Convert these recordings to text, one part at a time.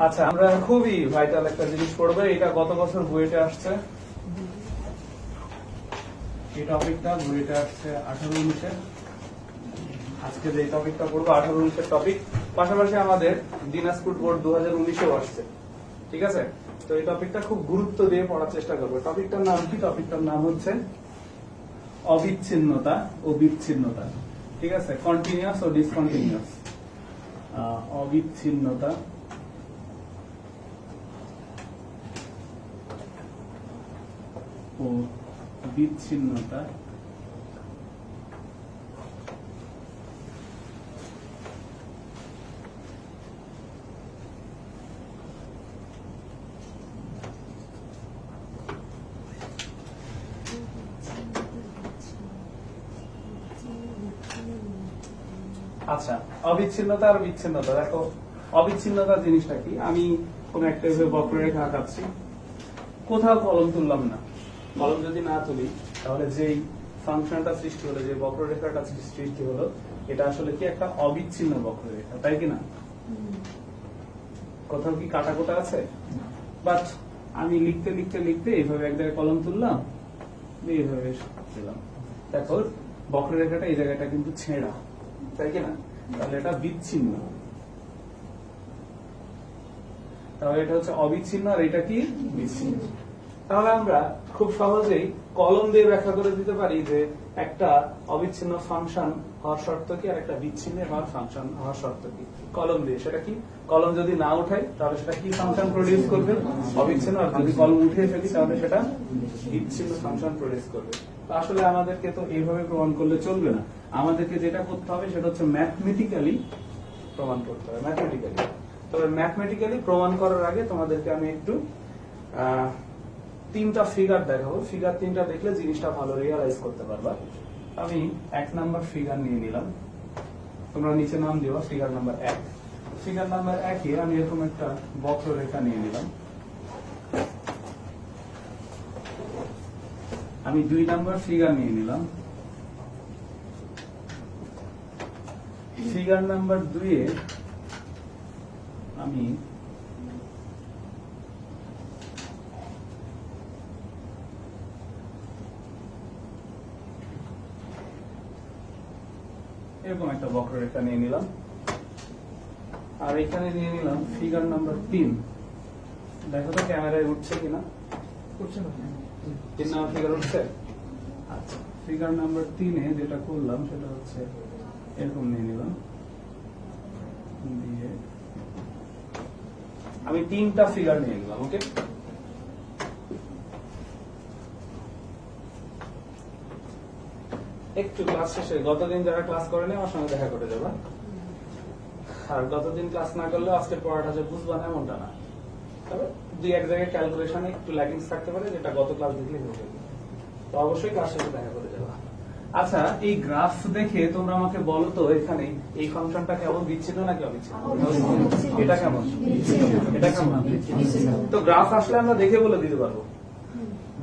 আচ্ছা, আমরা খুবই ভাইটাল একটা জিনিস পড়বো। এটা গত বছর বুয়েটে আসছে, এই টপিকটা বুয়েটে আসছে 18-19-এ। আজকে যে টপিকটা পড়বো 18-19-এর টপিক, পাশাপাশি আমাদের দিনাজপুর বোর্ড 2019-এও আসছে। ঠিক আছে, তো এই টপিকটা খুব গুরুত্ব দিয়ে পড়ার চেষ্টা করবো। টপিকটার নাম কি? টপিকটার নাম হচ্ছে অবিচ্ছিন্নতা ও বিচ্ছিন্নতা। ঠিক আছে, কন্টিনিউয়াস ও ডিসকন্টিনিউয়াস। অবিচ্ছিন্নতা ও বিচ্ছিন্নতা। আচ্ছা, অবিচ্ছিন্নতা আর বিচ্ছিন্নতা। দেখো, অবিচ্ছিন্নতা জিনিসটা কি? আমি কোন একটা বক্ররেখা আঁকাচ্ছি, কোথাও কলম তুললাম না। কলম যদি না তুলি তাহলে যেই ফাংশনটা সৃষ্টি হলো, যে বক্ররেখাটা সৃষ্টি হলো, এটা আসলে কি একটা অবিচ্ছিন্ন বক্ররেখা, তাই কি না? কোথাও কি কাটাকোটা আছে? বাট আমি লিখতে লিখতে লিখতে এইভাবে এক জায়গায় কলম তুললাম, এইভাবে দিলাম, দেখো বক্ররেখাটা এই জায়গাটা কিন্তু ছেঁড়া, তাই কি না? তাহলে এটা বিচ্ছিন্ন। তাহলে এটা হচ্ছে অবিচ্ছিন্ন, আর এটা কি? বিচ্ছিন্ন। তাহলে আমরা খুব সহজেই কলম দিয়ে ব্যাখ্যা করে দিতে পারি যে একটা অবিচ্ছিন্ন ফাংশন হওয়ার শর্ত কি, আর একটা বিচ্ছিন্ন হওয়ার ফাংশন হওয়ার শর্ত কি। কলম দিয়ে সেটা কি? কলম যদি না উঠাই তাহলে সেটা কি ফাংশন প্রডিউস করবে? অবিচ্ছিন্ন। আর যদি কলম উঠিয়ে ফেলি তাহলে সেটা বিচ্ছিন্ন ফাংশন প্রডিউস করবে। আসলে আমাদেরকে তো এইভাবে প্রমাণ করলে চলবে না, আমাদেরকে যেটা করতে হবে সেটা হচ্ছে ম্যাথমেটিক্যালি প্রমাণ করতে হবে। ম্যাথমেটিক্যালি, তবে ম্যাথমেটিক্যালি প্রমাণ করার আগে তোমাদেরকে আমি একটু তিনটা ফিগার দেখাবো। ফিগার তিনটা দেখলে জিনিসটা ভালো রিয়ালাইজ করতে পারবা। আমি 1 নাম্বার ফিগার নিয়ে নিলাম, তোমরা নিচে নাম দিও ফিগার নাম্বার 1। ফিগার নাম্বার 1-এ আমি এরকম একটা বক্ররেখা নিয়ে নিলাম। আমি 2 নাম্বার ফিগার নিয়ে নিলাম। ফিগার নাম্বার 2-এ আমি এরকম একটা বক্ররেখা নিয়ে নিলাম। আর এখানে নিয়ে নিলাম ফিগার নাম্বার 3। দেখো তো ক্যামেরায় উঠছে কিনা? উঠছে না? 3 নাম্বার ফিগার উঠছে? আচ্ছা, ফিগার নাম্বার 3-এ যেটা করলাম সেটা হচ্ছে এরকম নিয়ে নিলাম, দিয়ে আমি 3টা ফিগার নিয়ে নিলাম। ওকে, একটু ক্লাস শেষে গতদিন যারা ক্লাস করেনি আমার সঙ্গে দেখা করে যাবা, আর গতদিন ক্লাস না করলে আজকে পড়াটা যে বুঝবা না এমনটা না। তবে 2-1 জায়গায় ক্যালকুলেশনে একটু ল্যাকিংস থাকতে পারে, যেটা গত ক্লাস দেখলে হয়ে যাবে। তো অবশ্যই ক্লাস শেষে দেখা করে যাবা। আচ্ছা, এই গ্রাফ দেখে তোমরা আমাকে বলো তো, এখানে এই ফাংশনটা কেমন, বিচ্ছিন্ন নাকি অবিচ্ছিন্ন? এটা কেমন? এটা কেমন? তো গ্রাফ আসলে আমরা দেখে বলে দিতে পারবো,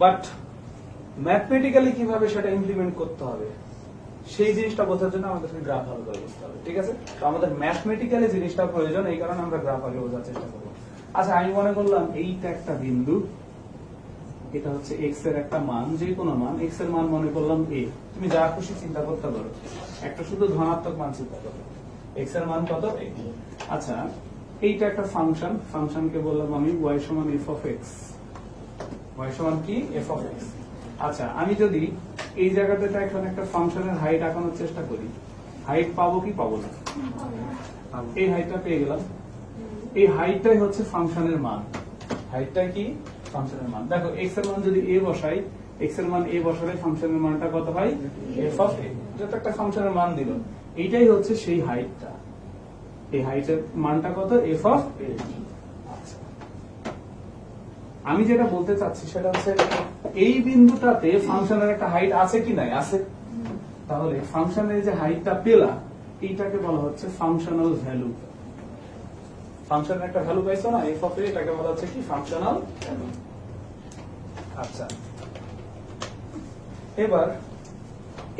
বাট ম্যাথমেটিক্যালি কিভাবে সেটা ইমপ্লিমেন্ট করতে হবে সেই জিনিসটা বোঝার জন্য আমাদেরকে গ্রাফ ভালো করে বুঝতে হবে। ঠিক আছে, তো আমাদের ম্যাথমেটিক্যালি জিনিসটা প্রয়োজন, এই কারণে আমরা গ্রাফ আগে বোঝার চেষ্টা করবো। আচ্ছা, আমি মনে করলাম এইটা একটা বিন্দু, এটা হচ্ছে এক্স এর একটা মান, যে কোনো মান। এক্স এর মান মনে করলাম এ, তুমি যা খুশি চিন্তা করতে পারো, একটা শুধু ধনাত্মক মান চিন্তা করো। এক্স এর মান কত? এ। আচ্ছা, এইটা একটা ফাংশন, ফাংশনকে বললাম আমি y সমান f of x। y সমান কি? f of x। আচ্ছা, আমি যদি এই জায়গাতে এখন একটা ফাংশনের হাইট আঁকানোর চেষ্টা করি, হাইট পাবো কি পাবো না? এই হাইটটা পেয়ে গেলাম। এই হাইটটাই হচ্ছে ফাংশনের মান। হাইটটা কি? ফাংশনের মান। দেখো, x এর মান যদি a বসাই, x এর মান a বসালে ফাংশনের মানটা কত হয়? f of a। এটা তো একটা ফাংশনের মান দিল, এইটাই হচ্ছে সেই হাইটটা। এই হাইটের মানটা কত? f of a। আচ্ছা, আমি যেটা বলতে চাচ্ছি সেটা হচ্ছে এই বিন্দুটাতে ফাংশনের একটা হাইট আছে কি নাই? আছে। তাহলে ফাংশনের যে হাইটটা পেলা, এইটাকে বলা হচ্ছে ফাংশনাল ভ্যালু। ফাংশনের একটা ভ্যালু পাইছো না, f of a, এটাকে বলা হচ্ছে কি? Functional value. আচ্ছা, এবার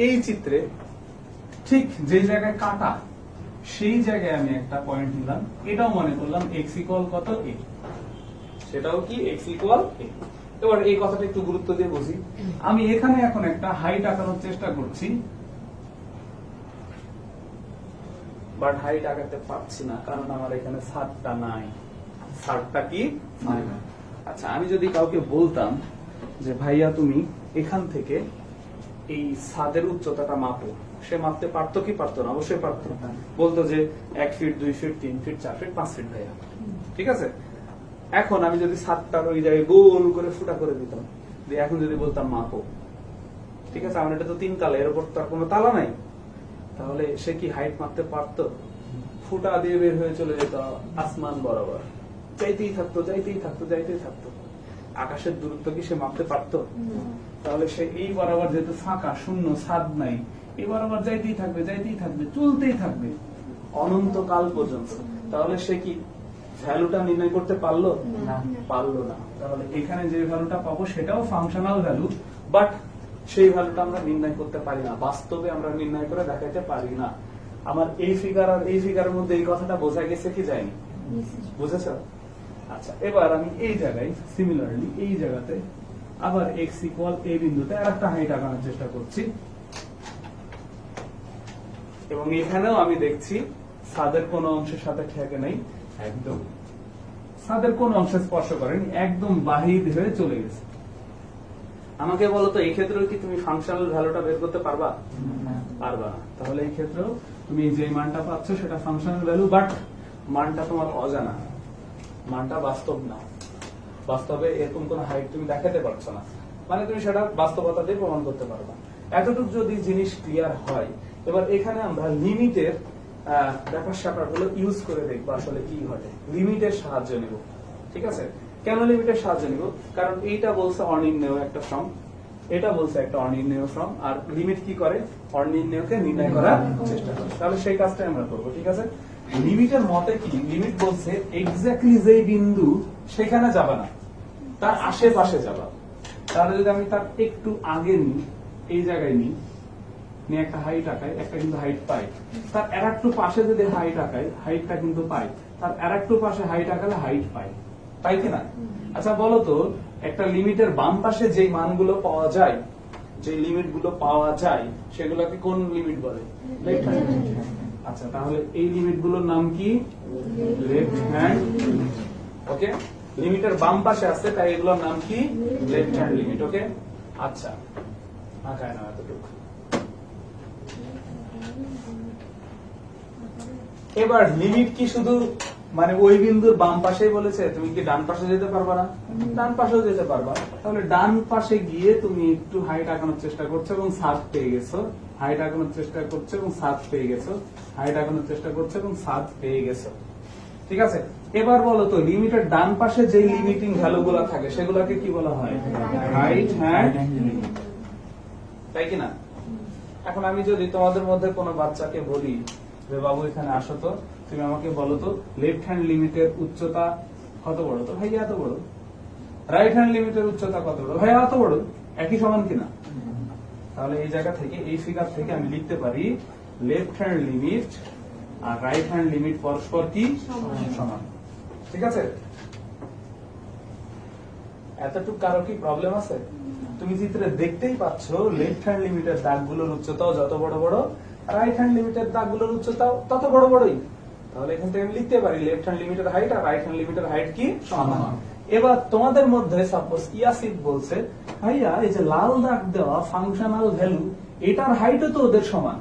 এই চিত্রে ঠিক যে জায়গায় কাটা সেই জায়গায় আমি একটা পয়েন্ট নিলাম, এটাও মনে করলাম x ইকুয়াল কত a, সেটাও কি x ইকুয়াল a। এবার এই কথাটা একটু গুরুত্ব দিয়ে বুঝি। আমি এখানে এখন একটা হাইট আঁকানোর চেষ্টা করছি, বাট হাইট আঁকাতে পারছি না, কারণ আমার এখানে ছাদটা নাই। ছাদটা কি? আচ্ছা, আমি যদি কাউকে বলতাম যে ভাইয়া তুমি এখান থেকে এই ছাদের উচ্চতাটা মাপো, সে মাপতে পারতো কি পারতো না? অবশ্যই পারতো। বলতো যে 1 feet 2 feet 3 feet 4 feet 5 feet ভাইয়া, ঠিক আছে। এখন আমি যদি ছাদটার ওই জায়গায় গোল করে ফুটা করে দিতাম, যে এখন যদি বলতাম মাপো, ঠিক আছে, আমার এটা তো 3 তালা, এর উপর তার কোনো তালা নাই, তাহলে সে কি হাইট মাপতে পারতো? ফুটা দিয়ে বের হয়ে চলে যেত আসমান বরাবর, যাইতেই থাকতো যাইতেই থাকতো যাইতেই থাকতো। আকাশের দূরত্ব কি সে মাপতে পারতো? তাহলে সে এই বরাবর যেহেতু ফাঁকা শূন্য ছাদ নাই, এই বরাবর যাইতেই থাকবে যাইতেই থাকবে চলতেই থাকবে অনন্তকাল পর্যন্ত। তাহলে সে কি ভ্যালুটা নির্ণয় করতে পারলো? না, পারলো না। তাহলে এখানে যে ভ্যালুটা পাবো সেটাও ফাংশনাল ভ্যালু, বাট সেই ভ্যালুটা আমরা নির্ণয় করতে পারি না, বাস্তবে আমরা নির্ণয় করে দেখাইতে পারি না। আমার এই ফিগার আর এই ফিগারের মধ্যে এই কথাটা বোঝা গেছে কি যায়নি? বুঝেছ? আচ্ছা, এবার আমি এই জায়গায় সিমিলারলি এই জায়গাতে আবার x ইকুয়াল a বিন্দুতে আরেকটা হাইট আঁকানোর চেষ্টা করছি, এবং এখানেও আমি দেখছি ছাদের কোন অংশের সাথে ঠেকে নাই, একদম ছাদের কোন অংশে স্পর্শ করেনি, একদম বাহির হয়ে চলে গেছে। আমাকে বলো তো এই ক্ষেত্রেও কি তুমি ফাংশনাল ভ্যালুটা বের করতে পারবা? পারবা না। তাহলে এই ক্ষেত্রেও তুমি যে মানটা পাচ্ছ সেটা ফাংশনাল ভ্যালু, বাট মানটা তোমার অজানা, মানটা বাস্তব না। বাস্তবে এরকম কোন হাইট তুমি দেখাতে পারছো না, মানে তুমি সেটা বাস্তবতা দিয়ে প্রমাণ করতে পারবা। এতটুকু যদি জিনিস ক্লিয়ার হয়, এবার এখানে আমরা লিমিটের ব্যাপার স্যাপারগুলো ইউজ করে দেখবো আসলে কি ঘটে। লিমিটের সাহায্য নেব, ঠিক আছে। কেন লিমিটের সাহায্য নিব? কারণ এইটা বলছে অনির্ণেয় একটা ফর্ম, এটা বলছে একটা অনির্ণেয় ফর্ম, আর লিমিট কি করে? অনির্ণেয়কে নির্ণয় করার চেষ্টা করে। তাহলে সেই কাজটাই আমরা করবো, ঠিক আছে। লিমিটের মতে কি? লিমিট বলছে এক্স্যাক্টলি যে বিন্দু সেখানে যাবা না, তার আশেপাশে যাবা। তাহলে যদি আমি তার একটু আগে নিই, এই জায়গায় নিই, নিয়ে একটা হাইট আঁকাই, একটা কিন্তু হাইট পাই। তার আর একটু পাশে যদি হাইট আঁকাই, হাইটটা কিন্তু পাই। তার আর একটু পাশে হাইট আঁকালে হাইট পাই, তাই কিনা? আচ্ছা বলো তো, একটা লিমিটের বাম পাশে যে মানগুলো পাওয়া যায়, যে লিমিট গুলো পাওয়া যায়, সেগুলোকে কোন লিমিট বলে? Left hand. আচ্ছা, তাহলে এই লিমিট গুলোর নাম কি? Left hand limit. ওকে, লিমিটের বাম পাশে আছে, তাই এগুলোর নাম কি? Left hand limit. ওকে, আচ্ছা, আঁকায় না এতটুকু। এবার লিমিট কি শুধু মানে ওই বিন্দুর বাম পাশেই বলেছে? তুমি কি ডান পাশে যেতে পারবা না? ডান পাশেও যেতে পারবা। তাহলে ডান পাশে গিয়ে তুমি একটু হাইট আঁকানোর চেষ্টা করছো এবং ছাদ পেয়ে গেছো, হাইট আঁকানোর চেষ্টা করছো এবং ছাদ পেয়ে গেছো, হাইট আঁকানোর চেষ্টা করছো এবং ছাদ পেয়ে গেছো, ঠিক আছে। এবার বলো তো, লিমিটের ডান পাশে যে লিমিটিং ভ্যালু গুলা থাকে সেগুলোকে কি বলা হয়? রাইট হ্যান্ড লিমিট, তাই কিনা? এখন আমি যদি তোমাদের মধ্যে কোনো বাচ্চাকে বলি যে বাবু এখানে আসো তো, তুমি আমাকে বলো তো লেফট হ্যান্ড লিমিটের উচ্চতা কত বড়? তো ভাই এত বড়। রাইট হ্যান্ড লিমিটের উচ্চতা কত বড়? ভাই এত বড়। একই সমান কিনা? তাহলে এই জায়গা থেকে, এই ফিগার থেকে আমি লিখতে পারি লেফট হ্যান্ড লিমিট আর রাইট হ্যান্ড লিমিট পরস্পর কি? সমান, ঠিক আছে। এতটুকু কারো কি প্রবলেম আছে? তুমি চিত্রে দেখতেই পাচ্ছ লেফট হ্যান্ড লিমিটের দাগগুলোর উচ্চতাও যত বড় বড়, রাইট হ্যান্ড লিমিটের দাগগুলোর উচ্চতাও তত বড় বড়ই। তাহলে এখান থেকে আমি লিখতে পারি লেফট হ্যান্ড লিমিটের হাইট আর রাইট হ্যান্ড লিমিটের হাইট কি? সমান। এবার তোমাদের মধ্যে সাপোজ ইয়াসিদ বলছে, ভাইয়া এই যে লাল দাগ দেওয়া ফাংশনাল ভ্যালু, এটার হাইটও তো ওদের সমান।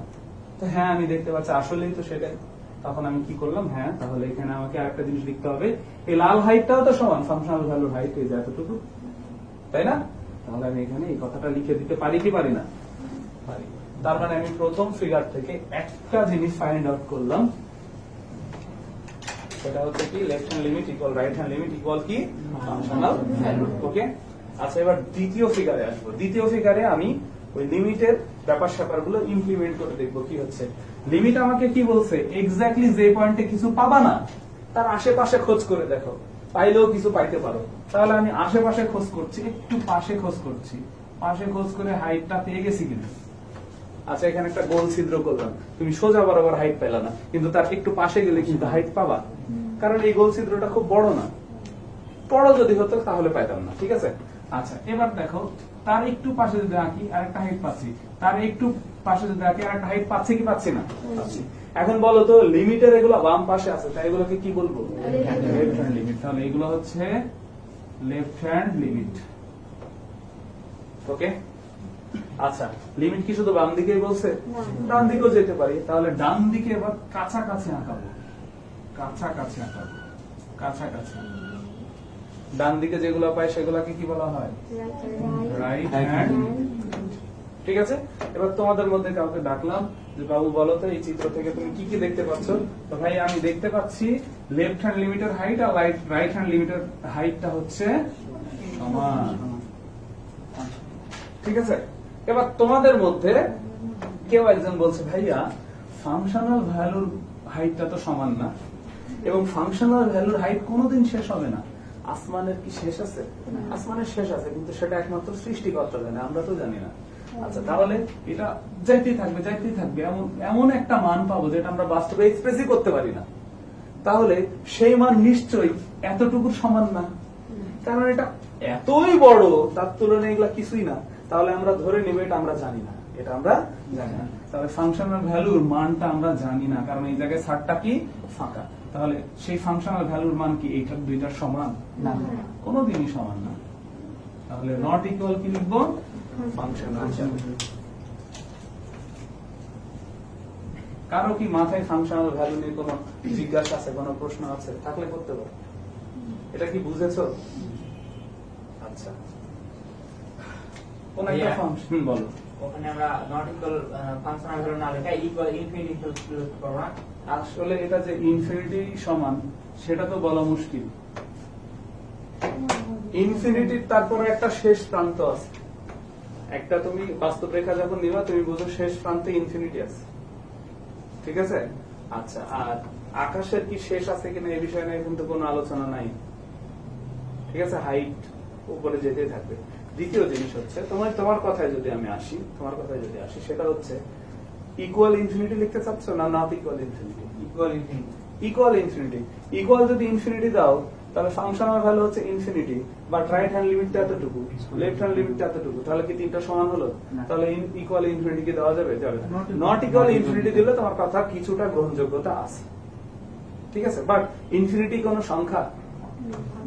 তো হ্যাঁ, আমি দেখতে পাচ্ছি আসলেই তো সেটাই। তখন আমি কি করলাম? হ্যাঁ, তাহলে এখানে আমাকে আরেকটা জিনিস লিখতে হবে, এই লাল হাইটটাও তো সমান ফাংশনাল ভ্যালুর হাইট, এই যে এতটুকু, তাই না? তাহলে আমি এখানে এই কথাটা লিখে দিতে পারি কি পারি না? পারি। তার মানে আমি প্রথম ফিগার থেকে একটা জিনিস ফাইন্ড আউট করলাম, সেটা হচ্ছে কি left hand limit equal right hand limit equal কি? Functional value. ওকে, আচ্ছা এবার দ্বিতীয় ফিগারে আসবো। দ্বিতীয় ফিগারে আমি ওই লিমিটের ব্যাপার স্যাপার গুলো ইমপ্লিমেন্ট করে দেখবো কি হচ্ছে। লিমিট আমাকে কি বলছে? এক্স্যাক্টলি যে পয়েন্টে কিছু পাবা না, তার আশেপাশে খোঁজ করে দেখো, পাইলেও কিছু পাইতে পারো। তাহলে আমি আশেপাশে খোঁজ করছি, একটু পাশে খোঁজ করছি, পাশে খোঁজ করে হাইটটা পেয়ে গেছি কিনা? আচ্ছা এখানে একটা গোল ছিদ্র করলাম, তুমি সোজা বরাবর হাইট পেলা না, কিন্তু তার একটু পাশে গেলে কিন্তু হাইট পাবা, কারণ এই গোল ছিদ্রটা খুব বড় না, বড় যদি হতো তাহলে পাইতাম না। ঠিক আছে, আচ্ছা এবার দেখো তার একটু পাশে যদি আঁকি আর একটা হাইট পাচ্ছি, তার একটু পাশে যদি আঁকি আর একটা হাইট পাচ্ছি কি পাচ্ছি না? পাচ্ছি। এখন বলো তো লিমিটের এগুলো বাম পাশে আছে, তাই এগুলোকে কি বলবো? Left hand limit. তাহলে এগুলো হচ্ছে লেফট হ্যান্ড লিমিট। ওকে, আচ্ছা লিমিট কি শুধু বাম দিকেই বলছে? ডান দিকেও যেতে পারি। তাহলে ডান দিকে এবার কাছাকাছি আঁকাবো, কাছাকাছি আঁকাবো, কাছাকাছি। ডান দিকে যেগুলো পাই সেগুলোকে কি বলা হয়? Right hand. ঠিক আছে, এবার তোমাদের মধ্যে কাউকে ডাকলাম যে বাবু বলো তো এই চিত্র থেকে তুমি কি কি দেখতে পাচ্ছ? তো ভাই আমি দেখতে পাচ্ছি লেফট হ্যান্ড লিমিটের হাইট আর রাইট হ্যান্ড লিমিটের হাইটটা হচ্ছে সমান। ঠিক আছে, এবার তোমাদের মধ্যে কেউ একজন বলছে ভাইয়া ফাংশনাল ভ্যালুর হাইটটা তো সমান না, এবং ফাংশনাল ভ্যালুর হাইট কোনোদিন শেষ হবে না। আসমানের কি শেষ আছে? আসমানের শেষ আছে, কিন্তু সেটা একমাত্র সৃষ্টিকর্তা জানে, আমরা তো জানি না। আচ্ছা তাহলে এটা যাইতেই থাকবে, যাইতেই থাকবে, এমন একটা মান পাবো যেটা আমরা বাস্তবে এক্সপ্রেসই করতে পারি না। তাহলে সেই মান নিশ্চয়ই এতটুকু সমান না, কারণ এটা এতই বড়, তার তুলনায় এগুলা কিছুই না। তাহলে আমরা ধরে নিব এটা আমরা জানি না, এটা আমরা জানি না। তাহলে ফাংশনাল ভ্যালুর মানটা আমরা জানি না, কারণ এই জায়গায় সারটা কি ফাঁকা। তাহলে সেই ফাংশনাল ভ্যালুর মান কি এইটার দুইটার সমান? না, কোনোদিনই সমান না। তাহলে নট ইকুয়াল কি লিখবো? ফাংশনাল। কারো কি মাথায় ফাংশনাল ভ্যালু নিয়ে কোনো জিজ্ঞাসা আছে, কোনো প্রশ্ন আছে? থাকলে করতে পারো। এটা কি বুঝেছো? আচ্ছা কোন একটা ফাংশন বলো, ওখানে আমরা নট ইকুয়াল ফাংশনাল ভ্যালু না লেখা ইকুয়াল ইনফিনিটি ইউজ করব না। আসলে এটা যে ইনফিনিটি সমান সেটা তো বলা মুশকিল। ইনফিনিটির তারপরে একটা শেষ প্রান্ত আছে, একটা তুমি বাস্তব রেখা যখন নিবা তুমি বুঝো শেষ প্রান্তে ইনফিনিটি আছে। ঠিক আছে, আচ্ছা আর আকাশের কি শেষ আছে কিনা এই বিষয়ে নিয়ে কিন্তু কোনো আলোচনা নাই। ঠিক আছে, হাইট উপরে যেতেই থাকবে। দ্বিতীয় জিনিস হচ্ছে তোমার কথায় যদি আমি আসি, সেটা হচ্ছে ইকুয়াল ইনফিনিটি লিখতে চাচ্ছ না not equal infinity? Equal infinity. Equal infinity. Equal যদি ইনফিনিটি দাও তাহলে ফাংশনাল ভ্যালু হচ্ছে ইনফিনিটি, বাট রাইট হ্যান্ড লিমিটটা এতটুকু, লেফট হ্যান্ড লিমিটটা এতটুকু, তাহলে কি তিনটা সমান হলো? তাহলে ইকুয়াল ইনফিনিটি কি দেওয়া যাবে? যাবে না। নট ইকুয়াল ইনফিনিটি দিলে তোমার কথা কিছুটা গ্রহণযোগ্যতা আছে। ঠিক আছে, বাট ইনফিনিটি কোন সংখ্যা?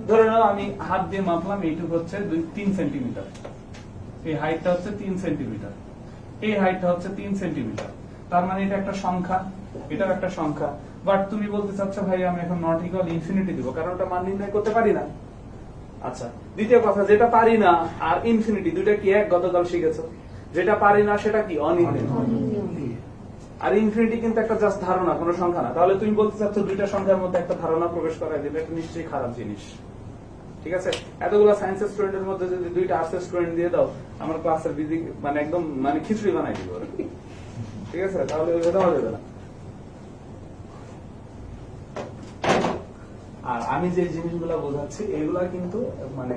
ধরে নাও আমি হাত দিয়ে মাপলাম এইটুকু হচ্ছে 3 সেন্টিমিটার, এই হাইটটা হচ্ছে 3 সেন্টিমিটার, এই হাইটটা হচ্ছে 3 সেন্টিমিটার। তার মানে এটা একটা সংখ্যা, এটাও একটা সংখ্যা। বাট তুমি বলতে চাচ্ছ ভাই আমি এখন নট ইকুয়াল ইনফিনিটি দিব, কারণ ওটা মান নির্ণয় করতে পারি না। আচ্ছা দ্বিতীয় কথা, যেটা পারি না আর ইনফিনিটি দুইটা কি এক? গতকাল শিখেছো, যেটা পারি না সেটা কি? অনির্ণয়। আর ইনফিনিটি কিন্তু একটা জাস্ট ধারণা, কোনো সংখ্যা না। তাহলে তুমি বলতে চাচ্ছ দুইটা সংখ্যার মধ্যে একটা ধারণা প্রবেশ করাই দেবে, এটা নিশ্চয়ই খারাপ জিনিস। ঠিক আছে, এতগুলো সায়েন্সের স্টুডেন্টের মধ্যে যদি দুইটা আর্টসের স্টুডেন্ট দিয়ে দাও, আমার ক্লাসের বিধি মানে একদম মানে খিচুড়ি বানাই দিব। ঠিক আছে, তাহলে দেওয়া যাবে না। আর আমি যে জিনিসগুলো বোঝাচ্ছি এগুলা কিন্তু মানে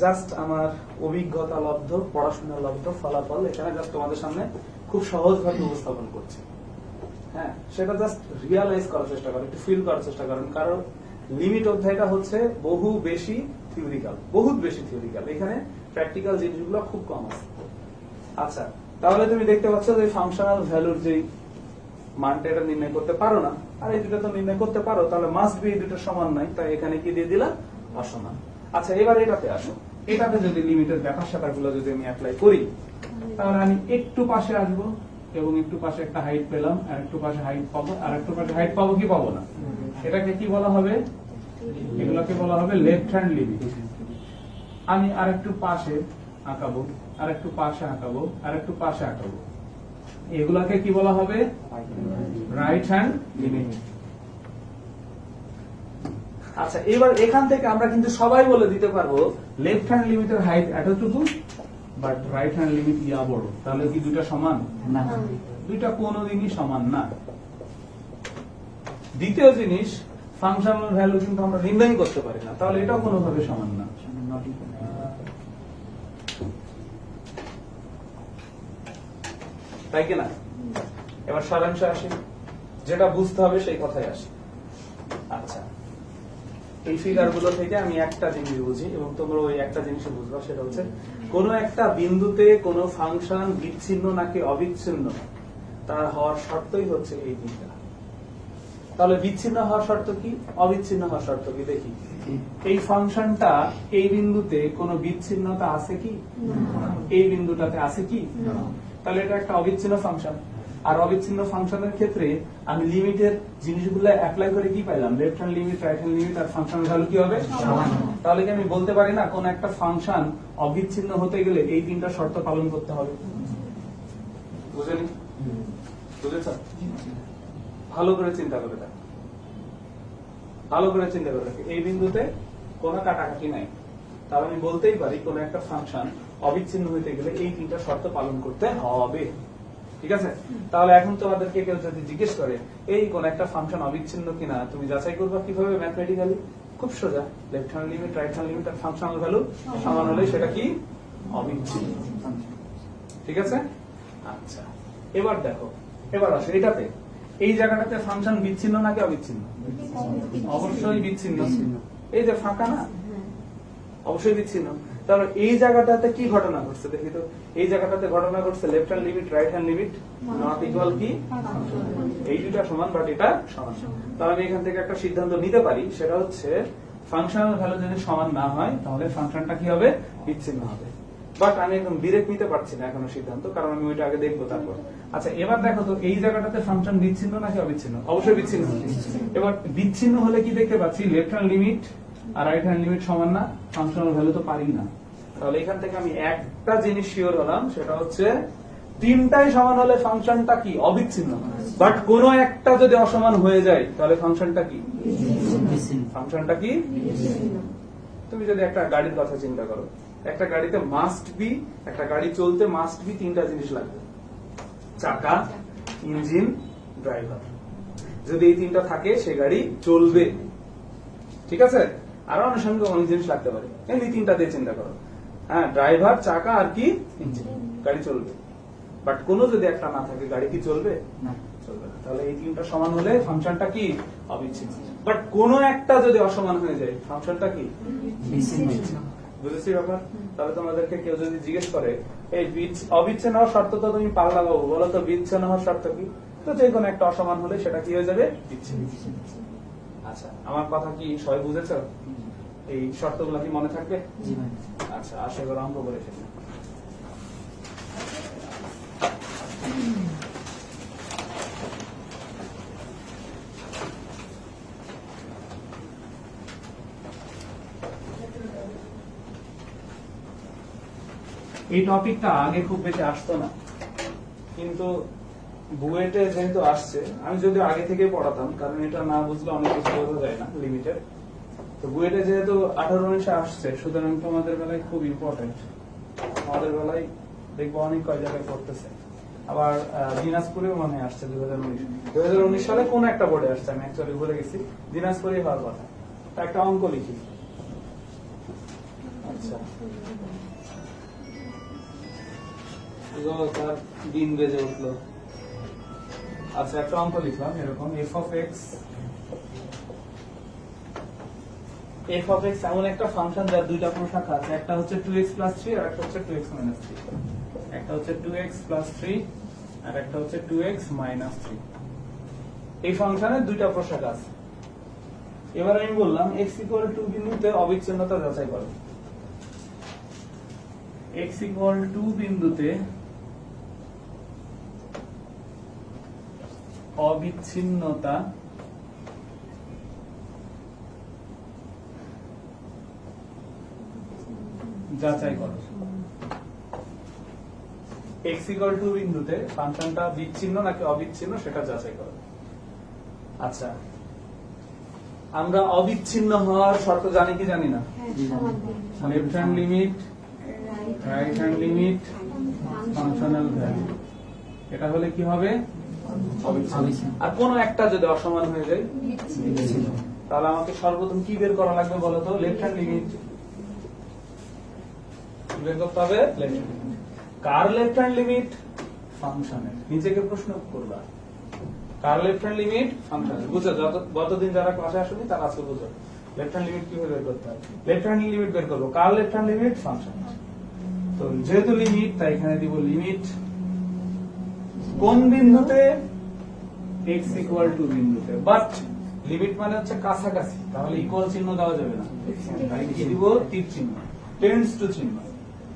জাস্ট আমার অভিজ্ঞতা লব্ধ, পড়াশোনা লব্ধ ফলাফল, এখানে জাস্ট তোমাদের সামনে খুব সহজভাবে উপস্থাপন করছি। হ্যাঁ, সেটা জাস্ট রিয়ালাইজ করার চেষ্টা করো, একটু ফিল করার চেষ্টা করেন, কারণ লিমিট অধ্যায়টা হচ্ছে বহুত বেশি থিওরিক্যাল, এখানে প্র্যাকটিক্যাল জিনিসগুলো খুব কম আছে। আচ্ছা তাহলে তুমি দেখতে পাচ্ছ যে ফাংশনাল ভ্যালুর যে মানটা এটা নির্ণয় করতে পারো না, আর এই দুটো তো নির্ণয় করতে পারো, তাহলে মাস্ট বি এই দুটো সমান নাই, তাই এখানে কি দিয়ে দিলা? অসমান। আচ্ছা এবার এটাতে আসো, এটাতে যদি লিমিটের ব্যাপার স্যাপারগুলো যদি আমি অ্যাপ্লাই করি, তাহলে আমি একটু পাশে আসবো এবং একটু পাশে একটা হাইট পেলাম, আর একটু পাশে হাইট পাবো, আর একটু পাশে হাইট পাবো কি পাবো না? এটাকে কি বলা হবে? এগুলোকে বলা হবে লেফট হ্যান্ড লিমিট। আমি আর একটু পাশে আঁকাবো, আর একটু পাশে আঁকাবো, আর একটু পাশে আঁকাবো, এগুলাকে কি বলা হবে? Right hand limit. আচ্ছা এবার এখান থেকে আমরা কিন্তু সবাই বলে দিতে পারবো লেফট হ্যান্ড লিমিটের হাইট এতটুকু, বাট রাইট হ্যান্ড লিমিট ইয়া বড়। তাহলে কি দুইটা সমান? না, দুইটা কোনোদিনই সমান না। দ্বিতীয় জিনিস, ফাংশনাল ভ্যালু কিন্তু আমরা নির্ণয় করতে পারি না, তাহলে এটাও কোনোভাবে সমান না। তাই কিনা? এবার সারাংশে আসি, যেটা বুঝতে হবে সেই কথাই আসি। আচ্ছা, এই ফিগার গুলো থেকে আমি একটা জিনিস বুঝি এবং তোমরা ওই একটা জিনিস বুঝবা, সেটা হচ্ছে কোন একটা বিন্দুতে কোন ফাংশন বিচ্ছিন্ন নাকি অবিচ্ছিন্ন তার হওয়ার শর্তই হচ্ছে এই তিনটা। তাহলে বিচ্ছিন্ন হওয়ার শর্ত কি, অবিচ্ছিন্ন হওয়ার শর্ত কি দেখি। এই ফাংশনটা এই বিন্দুতে কোন বিচ্ছিন্নতা আছে কি? এই বিন্দুটাতে আছে কি? তাহলে এটা একটা অবিচ্ছিন্ন ফাংশন। আর অবিচ্ছিন্ন ফাংশনের ক্ষেত্রে আমি লিমিটের জিনিসগুলো অ্যাপ্লাই করে কি পাইলাম, left hand limit, right hand limit, আর ফাংশনের ভ্যালু কি হবে? তাহলে কি আমি বলতে পারি না কোন একটা ফাংশন অবিচ্ছিন্ন হতে গেলে এই তিনটা শর্ত পালন করতে হবে? বুঝেনি? বুঝেছ? ভালো করে চিন্তা করে দেখ, ভালো করে চিন্তা করে দেখ, এই বিন্দুতে কোনো কাটাকাটি নাই, তাহলে আমি বলতেই পারি কোন একটা ফাংশন অবিচ্ছিন্ন হতে গেলে এই তিনটা শর্ত পালন করতে হবে। ঠিক আছে? তাহলে এখন তোমাদেরকে কেউ যদি জিজ্ঞেস করে এই কোন একটা ফাংশন অবিচ্ছিন্ন কিনা, তুমি যাচাই করবা কিভাবে ম্যাথমেটিক্যালি? খুব সোজা, left hand limit, right hand limit আর ফাংশনাল ভ্যালু সমান হলে সেটা কি? অবিচ্ছিন্ন। ঠিক আছে? আচ্ছা, এবার দেখো, এবার আসো এটাতে, এই জায়গাটাতে ফাংশন বিচ্ছিন্ন নাকি অবিচ্ছিন্ন? অবশ্যই বিচ্ছিন্ন। এই যে ফাঁকা না, অবশ্যই বিচ্ছিন্ন। তাহলে এই জায়গাটাতে কি ঘটনা ঘটছে দেখি তো। এই জায়গাটাতে ঘটনা ঘটছে left hand limit, right hand limit not equal কি? এই দুটা সমান, বাট এটা সমান। তাহলে আমি এখান থেকে একটা সিদ্ধান্ত নিতে পারি, সেটা হচ্ছে ফাংশনাল ভ্যালু যদি সমান না হয় তাহলে ফাংশনটা কি হবে? বিচ্ছিন্ন হবে। বাট আমি একদম ডিরেক্ট নিতে পারছি না এখনো সিদ্ধান্ত, কারণ আমি ওইটা আগে দেখবো তারপর। আচ্ছা, এবার দেখো তো এই জায়গাটাতে ফাংশন বিচ্ছিন্ন নাকি অবিচ্ছিন্ন? অবশ্যই বিচ্ছিন্ন। এবার বিচ্ছিন্ন হলে কি দেখতে পাচ্ছি, লেফট হ্যান্ড লিমিট আর রাইট হ্যান্ড লিমিট সমান না, ফাংশনাল ভ্যালু তো পারি না। তাহলে এখান থেকে আমি একটা জিনিস শিওর হলাম, সেটা হচ্ছে তিনটাই সমান হলে ফাংশনটা কি? অবিচ্ছিন্ন। বাট কোন একটা যদি অসমান হয়ে যায় তাহলে ফাংশনটা কি? ফাংশনটা কি? তুমি যদি একটা গাড়ির কথা চিন্তা করো, একটা গাড়িতে মাস্ট বি, একটা গাড়ি চলতে মাস্ট বি তিনটা জিনিস লাগবে, চাকা, ইঞ্জিন, ড্রাইভার। যদি এই তিনটা থাকে সে গাড়ি চলবে। ঠিক আছে? আরো আনুষঙ্গিক অনেক জিনিস লাগতে পারে, এই তিনটা দিয়ে চিন্তা করো। হ্যাঁ, ড্রাইভার, চাকা আর কি? ইঞ্জিন, গাড়ি চলবে। বাট কোন যদি একটা না থাকে গাড়ি কি চলবে? না, চলবে না। তাহলে এই তিনটা সমান হলে ফাংশনটা কি? অবিচ্ছিন্ন। বাট কোন একটা যদি অসমান হয়ে যায় ফাংশনটা কি? বিচ্ছিন্ন। বুঝেছি ব্যাপার? তাহলে তোমাদেরকে কেউ যদি জিজ্ঞেস করে এই অবিচ্ছিন্ন হওয়ার শর্ত তো তুমি পাল্লা বাবু, বলো তো বিচ্ছিন্ন হওয়ার শর্ত কি? তো যে কোনো একটা অসমান হলে সেটা কি হয়ে যাবে? বিচ্ছিন্ন। আচ্ছা, আমার কথা কি সবাই বুঝেছো? এই শর্তগুলো কি মনে থাকবে? আচ্ছা, আশা করি অঙ্ক করে ফেলি। এই টপিকটা আগে খুব বেশি আসতো না, কিন্তু বুয়েটে যেহেতু আসছে, আমি যদি আগে থেকে পড়াতাম, কারণ এটা না বুঝলে অনেক কিছু বোঝা যায় না লিমিটেড। তো বুয়েটে যেহেতু 18-19 আসছে, সুতরাং তোমাদের বেলায় খুব ইম্পর্টেন্ট। আমাদের বেলায় দেখবো অনেক কয় জায়গায় পড়তেছে। আবার দিনাজপুরেও মনে হয় আসছে 2019 সালে কোন একটা বোর্ডে আসছে, আমি অ্যাকচুয়ালি ভুলে গেছি। দিনাজপুরে হওয়ার কথা। একটা অঙ্ক লিখি। আচ্ছা, তার দিন বেজে উঠলো। আচ্ছা, একটা অঙ্ক লিখলাম এরকম, এফ অফ এক্স এমন একটা ফাংশন যার দুইটা প্রশাখা আছে, একটা হচ্ছে 2x + 3 আর একটা হচ্ছে 2x - 3। একটা হচ্ছে 2x + 3 আর একটা হচ্ছে 2x - 3। এই ফাংশনের দুইটা প্রশাখা আছে। এবার আমি বললাম x = 2 বিন্দুতে অবিচ্ছিন্নতা যাচাই করো। x = 2 বিন্দুতে অবিচ্ছিন্নতা যাচাই করো। x = 2 বিন্দুতে ফাংশনটা বিচ্ছিন্ন নাকি অবিচ্ছিন্ন সেটা যাচাই করো। আচ্ছা, আমরা অবিচ্ছিন্ন হওয়ার শর্ত জানি কি জানি না? Left hand limit, right hand limit, functional value. এটা হলে কি হবে? অবিচ্ছিন্ন। আর কোন একটা যদি অসমান হয়ে যায় তাহলে আমাকে সর্বপ্রথম কি বের করা লাগবে বলো তো? লেফট হ্যান্ড লিমিট বের করতে হবে। কার লেফট হ্যান্ড লিমিট? ফাংশনের নিজেকে প্রশ্ন করবা কার লেফট হ্যান্ড লিমিট ফাংশনের বুঝো গতদিন যারা ক্লাসে আসেনি তারা আজকে বুঝো লেফট হ্যান্ড লিমিট কিভাবে বের করতে হয় লেফট হ্যান্ড লিমিট বের করবো কার লেফট হ্যান্ড লিমিট ফাংশন তো যেহেতু লিমিট তাই এখানে দিব লিমিট কোন বিন্দুতে x ইকুয়াল টু বিন্দুতে বাট লিমিট মানে হচ্ছে কাছাকাছি তাহলে ইকুয়াল চিহ্ন দেওয়া যাবে না তাই কি দিব তীর চিহ্ন টেন্ডস টু চিহ্ন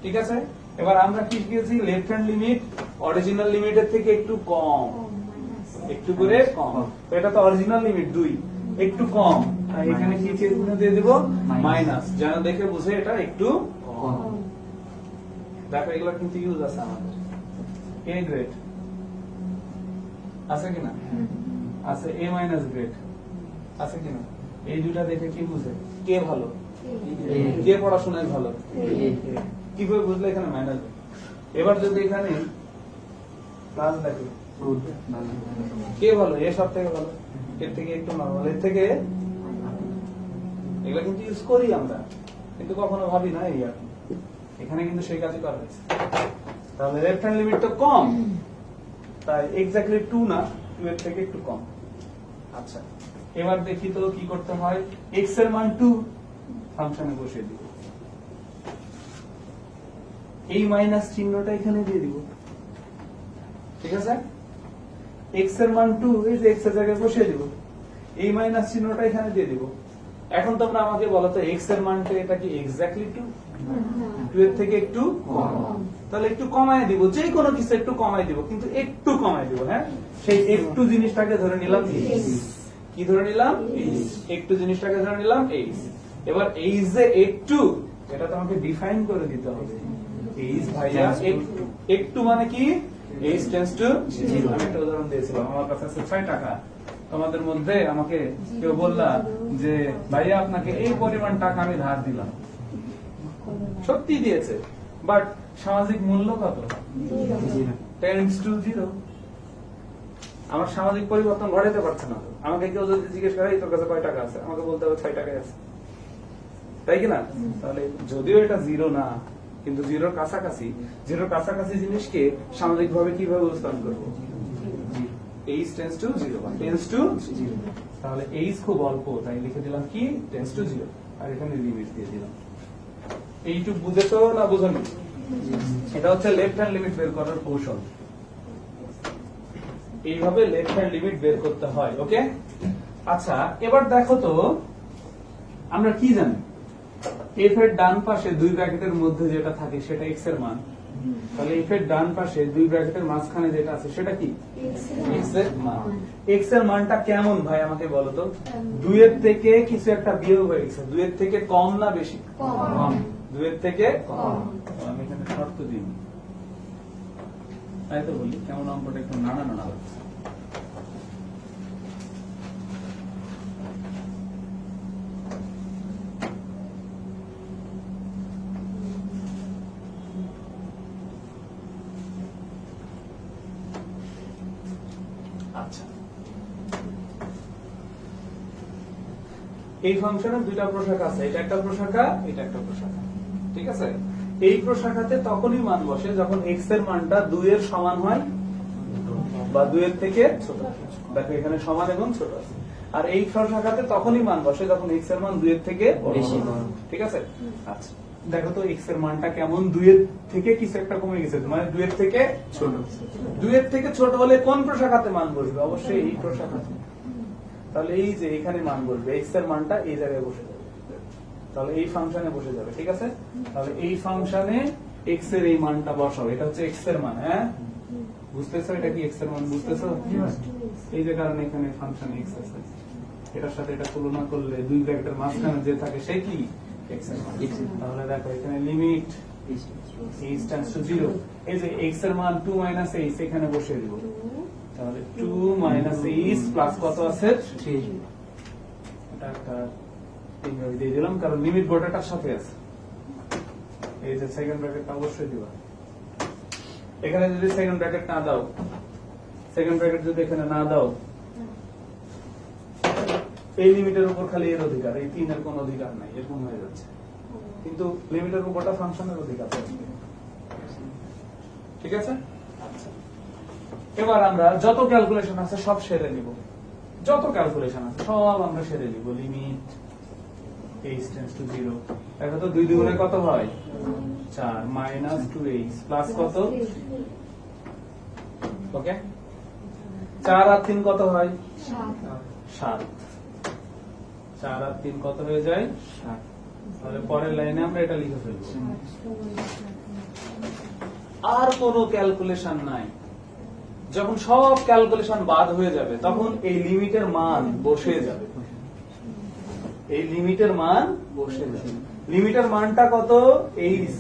ঠিক আছে এবার আমরা কি শিখেছি লেফট হ্যান্ড লিমিট অরিজিনাল লিমিটের থেকে একটু কম একটু করে কম তো এটা তো অরিজিনাল লিমিট 2 একটু কম তাই এখানে কি চিহ্ন দিয়ে দেব মাইনাস যেন দেখে বুঝে এটা একটু কম দেখো এগুলো কিন্তু ইউজ আছে আমাদের a গ্রেড আছে কিনা আছে a মাইনাস গ্রেড আছে কিনা এই দুটো দেখে কি বুঝে কে ভালো কে পড়াশোনায় ভালো কিভাবে বুঝলে এখানে মাইনাস এবার যদি এখানে প্লাস দেখো কে ভালো এ সব থেকে ভালো এর থেকে একটু নরমাল এর থেকে এগুলো কিন্তু ইউজ করি আমরা কিন্তু কখনো ভাবি না এই আর এখানে কিন্তু সেই কাজই করা হয়েছে তাহলে লেফট হ্যান্ড লিমিট তো কম তাই এক্স্যাক্টলি 2 না 2 এর থেকে একটু কম আচ্ছা এবার দেখি তো কি করতে হয় x এর মান 2 ফাংশনে বসিয়ে দিব এই মাইনাস চিহ্নটা এখানে দিয়ে দিব ঠিক আছে x এর মান 2 এই যে x এর জায়গায় বসিয়ে দিব এই মাইনাস চিহ্নটা এখানে দিয়ে দিব এখন তোমরা আমাকে বলো তো x এর মানটা এটা কি এক্স্যাক্টলি 2 এর থেকে একটু কম তাহলে একটু কমায় দিব যে কোনো কিছু একটু কমায় দিব কিন্তু একটু কমায় দিব হ্যাঁ সেই একটু জিনিসটাকে ধরে নিলাম কি ধরে নিলাম একটু জিনিসটাকে ধরে নিলাম এবার এই যে একটু এটা তোমাকে ডিফাইন করে দিতে হবে ভাইয়া একটু মানে কি h টেন্ডস টু 0 আমি একটা উদাহরণ দিয়েছিলাম আমার কাছে আছে 6 টাকা তোমাদের মধ্যে আমাকে কেউ বললা যে ভাইয়া আপনাকে এই পরিমাণ টাকা আমি ধার দিলাম সত্যি দিয়েছে বাট সামাজিক মূল্য কত টেন্ডস টু 0 আমার সামাজিক পরিবর্তন ঘটাতে পারছে না আমাকে কেউ যদি জিজ্ঞেস করে তোর কাছে কয় টাকা আছে আমাকে বলতে হবে 6 টাকাই আছে তাই কি না তাহলে যদিও এটা 0 না কিন্তু জিরোর কাছাকাছি জিনিসকে সামাজিক ভাবে কিভাবে উপস্থাপন করব h টেন্ডস টু 0 বা টেন্ডস টু 0 তাহলে h খুব অল্প তাই লিখে দিলাম কি টেন্ডস টু 0 আর এখানে লিমিট দিয়ে দিলাম এইটুকু বুঝেছো না বুঝোনি এটা হচ্ছে লেফট হ্যান্ড লিমিট বের করার কৌশল এইভাবে লেফট হ্যান্ড লিমিট বের করতে হয় ওকে আচ্ছা এবার দেখো তো আমরা কি জানি f এর ডান পাশে দুই ব্র্যাকেটের মধ্যে যেটা থাকে সেটা x এর মান তাহলে f এর ডান পাশে দুই ব্র্যাকেটের মাঝখানে যেটা আছে সেটা কি x এর মান x এর মানটা কেমন ভাই আমাকে বলো তো 2 এর থেকে কিছু একটা বিয়োগ হয়ে গেছে 2 এর থেকে কম না বেশি কম 2 এর থেকে কম আমি এখানে শর্ত দিই তাই তো বলি কেমন অঙ্কটা একটু নানা লাগছে আচ্ছা এই ফাংশনের দুইটা প্রশাখা আছে এটা একটা প্রশাখা এটা একটা প্রশাখা ঠিক আছে এই প্রশাখাতে তখনই মান বসে যখন x এর মানটা 2 এর সমান হয় বা 2 এর থেকে ছোট দেখো এখানে সমান এবং ছোট আছে আর এই প্রশাখাতে তখনই মান বসে যখন x এর মান 2 এর থেকে বেশি ঠিক আছে আচ্ছা দেখো তো x এর মানটা কেমন 2 এর থেকে কিছু একটা কমে গেছে মানে 2 এর থেকে ছোট 2 এর থেকে ছোট হলে কোন প্রশাখাতে মান বসবে অবশ্যই এই প্রশাখাতে তাহলে এই যে এখানে মান বসবে x এর মানটা এই জায়গায় বসে যাবে তাহলে এই ফাংশনে বসে যাবে ঠিক আছে তাহলে এই ফাংশনে x এর এই মানটা বসাও এটা হচ্ছে x এর মান হ্যাঁ বুঝতেছো এটা কি x এর মান বুঝতেছো এই যে কারণে এখানে ফাংশন x আছে এটার সাথে এটা তুলনা করলে দুই ব্র্যাকেটের মাঝখানে যে থাকে সে কি x এর মান তাহলে দেখো এখানে লিমিট h টেন্ডস টু 0 এই যে x এর মান 2 মাইনাস h এখানে বসিয়ে দিব তাহলে 2 মাইনাস h প্লাস কত আছে 3 এটা একটা এইভাবে দিয়ে দিলাম কারণ লিমিট গোটাটার সাথে আছে এই যে সেকেন্ড ব্র্যাকেটটা অবশ্যই দিবা এখানে যদি সেকেন্ড ব্র্যাকেট না দাও সেকেন্ড ব্র্যাকেট যদি এখানে না দাও এই লিমিটের উপর খালি এর অধিকার এই 3 এর কোনো অধিকার নাই এরকম হয়ে যাচ্ছে কিন্তু লিমিটের উপরটা ফাংশনের অধিকার আছে ঠিক আছে আচ্ছা এবার আমরা যত ক্যালকুলেশন আছে সব সেরে নিব, যত ক্যালকুলেশন আছে সব আমরা সেরে নিব। লিমিট h টেন্ডস টু 0, দেখো তো 2 দুগুণে কত হয় 4 মাইনাস 2h প্লাস কত, ওকে 4 আর 3 কত হয় 7, 4 আর 3 কত হয়ে যায় 7। তাহলে পরের লাইনে আমরা এটা লিখে ফেলবো। আর কোনো ক্যালকুলেশন নাই, যখন সব ক্যালকুলেশন বাদ হয়ে যাবে তখন এই লিমিটের মান বসে যাবে, এই লিমিটের মান বসে যাবে। লিমিটের মানটা কত, h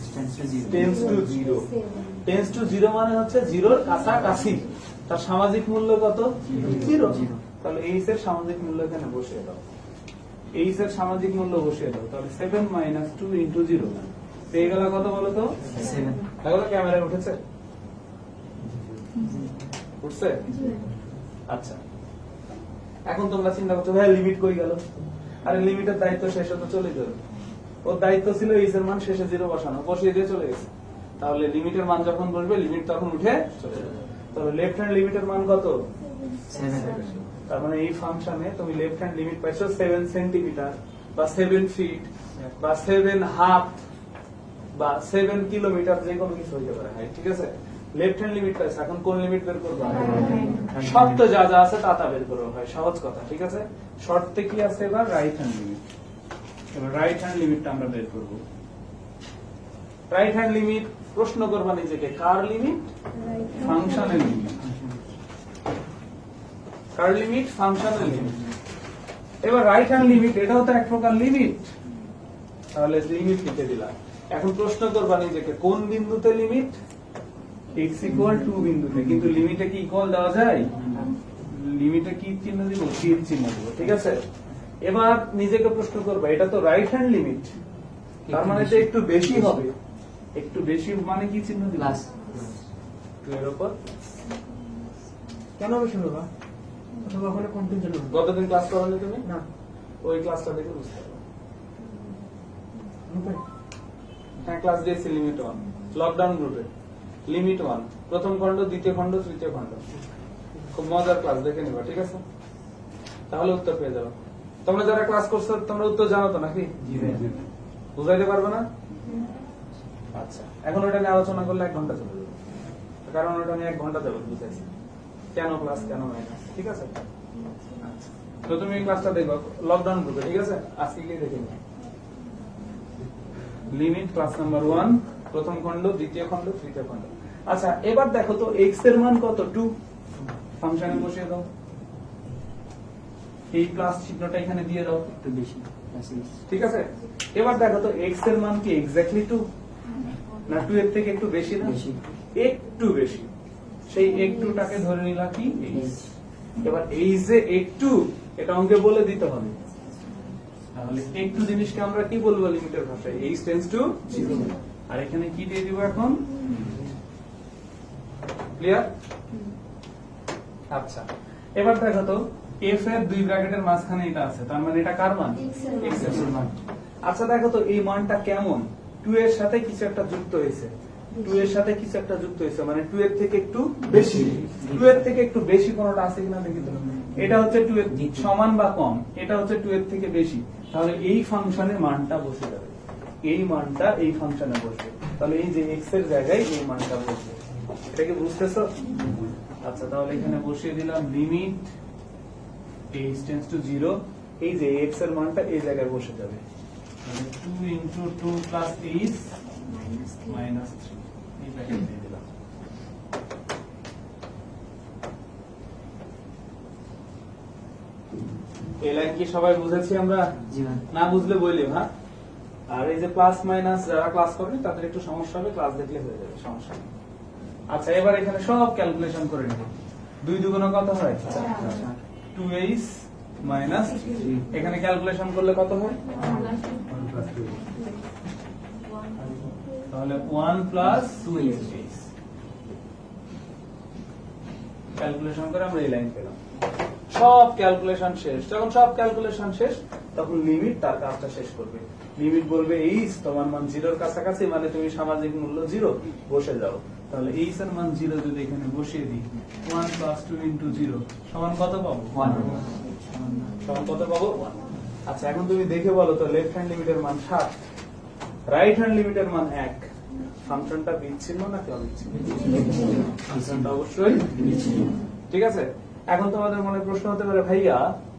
tends to 0, tends to 0 মানে হচ্ছে 0 কাছাকাছি, তার সামাজিক মূল্য কত 0। তাহলে h এর সামাজিক মূল্য এখানে বসিয়ে দাও, h এর সামাজিক মূল্য বসিয়ে দাও। তাহলে 7 মাইনাস 2 ইন্টু 0 পেয়ে গেল কত বলো তো 7। তাহলে ক্যামেরায় উঠেছে, উঠছে? আচ্ছা, এখন তোমরা চিন্তা করছো ভাই লিমিট কই গেল? আরে লিমিটের দায়িত্ব শেষ হতে চলে গেল, ওর দায়িত্ব ছিল h এর মান শেষে 0 বসানো, বসিয়ে দিয়ে চলে গেছে। তাহলে লিমিটের মান যখন বসবে লিমিট তখন উঠে চলে যাবে। তাহলে লেফট হ্যান্ড লিমিটের মান কত 7। তার মানে এই ফাংশনে তুমি লেফট হ্যান্ড লিমিট পাইছো 7 সেন্টিমিটার বা 7 ফিট বা 7 হাফ বা 7 কিলোমিটার, যে কোনো কিছু হতে পারে, ঠিক আছে? লেফট হ্যান্ড লিমিট পাইছো, এখন কোন লিমিট বের করবো? শর্ত যা যা আছে তা বের করবো, হয় সহজ কথা, ঠিক আছে? শর্তে কি আছে এবার রাইট হ্যান্ড লিমিট। এবার রাইট হ্যান্ড লিমিটটা আমরা বের করব। রাইট হ্যান্ড লিমিট প্রশ্ন করবা নিজেকে, কার লিমিট? ফাংশনের লিমিট। কার লিমিট? ফাংশনের লিমিট। এবার রাইট হ্যান্ড লিমিট এটাও তো এক প্রকার লিমিট, তাহলে লিমিট লিখে দিলাম। এখন প্রশ্ন করবা নিজেকে কোন বিন্দুতে লিমিট? x ইকুয়াল 2 বিন্দুতে, কিন্তু লিমিটে কি ইকুয়াল দেওয়া যায়? লিমিটে কি চিহ্ন দিব? তীর চিহ্ন দিব, ঠিক আছে? এবার নিজেকে প্রশ্ন করবা এটা তো রাইট হ্যান্ড লিমিট, তার মানে এটা একটু বেশি হবে, একটু বেশি মানে কি চিহ্ন দিব? প্লাস। 2 এর উপর কেন বেশি হবে? অথবা হলে কন্টিনিউ হবে। গতদিন ক্লাস করালে তুমি না, ওই ক্লাসটা দেখে বুঝতে পারবে। হ্যাঁ, ক্লাস দিয়েছি লিমিট 1 লকডাউন গ্রুপে, লিমিট 1 প্রথম খণ্ড, দ্বিতীয় খণ্ড, তৃতীয় খণ্ড, খুব মজার ক্লাস, দেখে নিবা, ঠিক আছে? তাহলে উত্তর পেয়ে যাবে। তোমরা যারা ক্লাস করছো তোমরা উত্তর জানো তো নাকি? বুঝাইতে পারবে না? আচ্ছা, এখন ওটা নিয়ে আলোচনা করলে 1 ঘন্টা চলে যাবে, কারণ ওটা নিয়ে 1 ঘন্টা যাবে বুঝাইছি কেন প্লাস কেন মাইনাস, ঠিক আছে? আচ্ছা, তো তুমি এই ক্লাসটা দেখো লকডাউন গ্রুপে, ঠিক আছে? আজকে গিয়ে দেখে নিও লিমিট ক্লাস নাম্বার 1 প্রথম খণ্ড, দ্বিতীয় খণ্ড, তৃতীয় খণ্ড। আচ্ছা, এবার দেখো তো x এর মান কত? 2 ফাংশনে বসিয়ে দাও, এই প্লাস চিহ্নটা এখানে দিয়ে দাও, একটু বেশি, ঠিক আছে? এবার দেখো তো x এর মান কি এক্স্যাক্টলি 2 না 2 এর থেকে একটু বেশি? না একটু বেশি, সেই একটুটাকে ধরে নিলা কি h। এবার এই যে একটু, এটা অঙ্কে বলে দিতে হবে, তাহলে একটু জিনিসকে আমরা কি বলবো লিমিটের ভাষায়? h tends to 0। আর এখানে কি দিয়ে দিব এখন? ক্লিয়ার? আচ্ছা, এবার দেখো তো f এর 2 ব্র্যাকেটের মাঝখানে এটা আছে, তার মানে এটা কার মান? x এর মান। আচ্ছা, দেখো তো এই মানটা কেমন? 2 এর সাথে কিছু একটা যুক্ত হয়েছে, 2 এর সাথে কিছু একটা যুক্ত হয়েছে, মানে 2 এর থেকে একটু বেশি, 2 এর থেকে একটু বেশি কোনটা আছে কিনা দেখি তো। এটা হচ্ছে 2 এর সমান বা কম, এটা হচ্ছে 2 এর থেকে বেশি, তাহলে এই ফাংশনের মানটা বসে যাবে, এই মানটা এই ফাংশনে বসবে। তাহলে এই যে x এর জায়গায় এই মানটা বসবে, এটা কি বুঝতেছো? আচ্ছা, তাহলে এখানে বসিয়ে দিলাম লিমিট h টেন্ডস টু 0, এই যে x এর মানটা এই জায়গায় বসে যাবে, মানে 2 ইনটু 2 প্লাস h মাইনাস 3, এই ব্র্যাকেট দিয়ে দিলাম। এই লাইন কি সবাই বুঝেছি আমরা? না বুঝলে বলি, হ্যাঁ? আর এই যে প্লাস মাইনাস যারা ক্লাস করবে তাদের একটু সমস্যা হবে, ক্লাস দেখলে হয়ে যাবে, সমস্যা নেই। আচ্ছা, এবার এখানে সব ক্যালকুলেশন করে নেব। 2 দুগুণে কত হয়? 2h মাইনাস 3, এখানে ক্যালকুলেশন করলে কত হয়? তাহলে 1 প্লাস 2h। ক্যালকুলেশন করে আমরা এই লাইন পেলাম। সব ক্যালকুলেশন শেষ, যখন সব ক্যালকুলেশন শেষ তখন লিমিট তার কাজটা শেষ করবে। লিমিট বলবে h তোমার মান 0 এর কাছাকাছি, মানে তুমি সামাজিক মূল্য 0 বসে যাও। তাহলে এইচ এর মান 0 যদি এখানে বসিয়ে দিই 1 প্লাস 2 ইনটু 0 সমান কত পাবো? 1 সমান কত পাবো? 1। আচ্ছা এখন তুমি দেখে বলো তো লেফট হ্যান্ড লিমিটের মান 7, রাইট হ্যান্ড লিমিটের মান 1, ফাংশনটা বিচ্ছিন্ন নাকি অবিচ্ছিন্ন? ফাংশনটা অবশ্যই বিচ্ছিন্ন। ঠিক আছে, এখন তোমাদের মনে প্রশ্ন হতে পারে ভাইয়া